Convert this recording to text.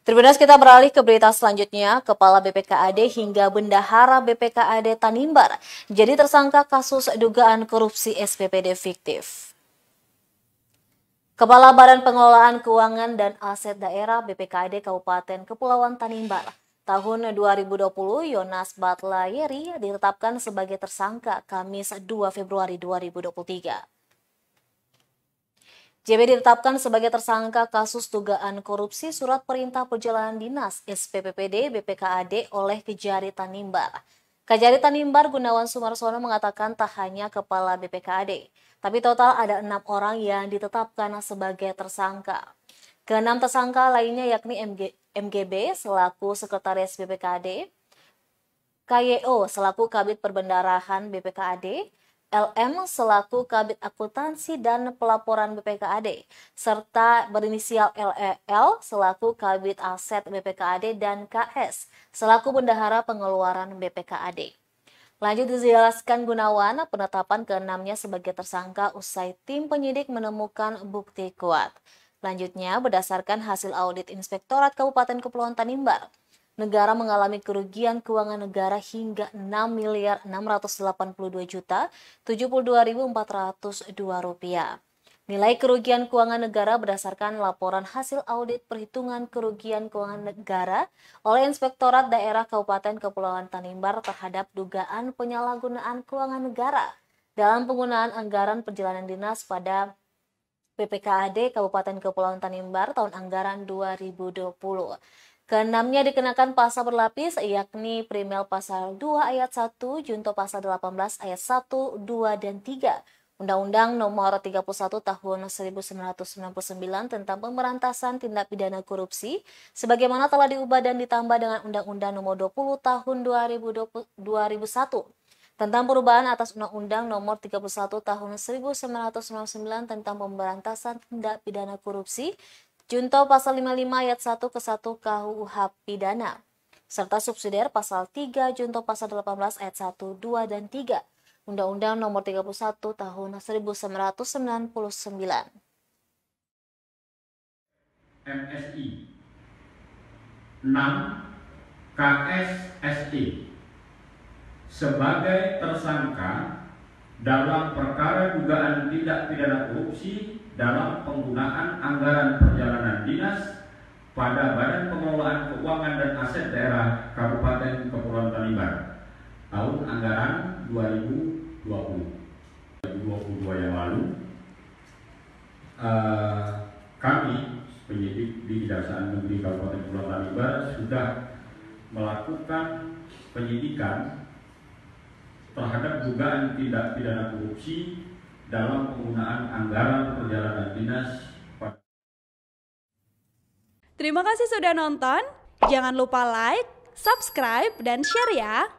Tribuners, kita beralih ke berita selanjutnya. Kepala BPKAD hingga Bendahara BPKAD Tanimbar jadi tersangka kasus dugaan korupsi SPPD fiktif. Kepala Badan Pengelolaan Keuangan dan Aset Daerah BPKAD Kabupaten Kepulauan Tanimbar tahun 2020, Yonas Batlayeri ditetapkan sebagai tersangka Kamis 2 Februari 2023. JB ditetapkan sebagai tersangka kasus dugaan korupsi surat perintah perjalanan dinas SPPPD BPKAD oleh Kejari Tanimbar. Kejari Tanimbar Gunawan Sumarsono mengatakan tak hanya kepala BPKAD, tapi total ada 6 orang yang ditetapkan sebagai tersangka. Keenam tersangka lainnya yakni MGB selaku Sekretaris BPKAD, KYO selaku Kabid Perbendarahan BPKAD, LM selaku Kabid Akuntansi dan Pelaporan BPKAD, serta berinisial LEL selaku Kabid Aset BPKAD dan KS selaku Bendahara Pengeluaran BPKAD. Lanjut dijelaskan Gunawan, penetapan keenamnya sebagai tersangka usai tim penyidik menemukan bukti kuat. Lanjutnya, berdasarkan hasil audit Inspektorat Kabupaten Kepulauan Tanimbar, negara mengalami kerugian keuangan negara hingga Rp6.682.072.402. Nilai kerugian keuangan negara berdasarkan laporan hasil audit perhitungan kerugian keuangan negara oleh Inspektorat Daerah Kabupaten Kepulauan Tanimbar terhadap dugaan penyalahgunaan keuangan negara dalam penggunaan anggaran perjalanan dinas pada BPKAD Kabupaten Kepulauan Tanimbar tahun anggaran 2020. Keenamnya dikenakan pasal berlapis, yakni Primel pasal 2 ayat 1, Junto pasal 18 ayat 1, 2, dan 3, Undang-Undang nomor 31 tahun 1999 tentang pemberantasan tindak pidana korupsi, sebagaimana telah diubah dan ditambah dengan Undang-Undang nomor 20 tahun 2001 tentang perubahan atas Undang-Undang nomor 31 tahun 1999 tentang pemberantasan tindak pidana korupsi, Junto pasal 55 ayat 1 ke 1 KUH pidana, serta subsidiar pasal 3 Junto pasal 18 ayat 1, 2, dan 3 Undang-Undang nomor 31 tahun 1999. MSI 6 KSSI sebagai tersangka dalam perkara dugaan tindak pidana korupsi dalam penggunaan anggaran perjalanan dinas pada Badan Pengelolaan Keuangan dan Aset Daerah Kabupaten Kepulauan Tanimbar tahun anggaran 2022 yang lalu. Kami penyidik di Kejaksaan Negeri Kabupaten Kepulauan Tanimbar sudah melakukan penyidikan terhadap dugaan tindak pidana korupsi dalam penggunaan anggaran perjalanan dinas. Terima kasih sudah nonton. Jangan lupa like, subscribe, dan share ya.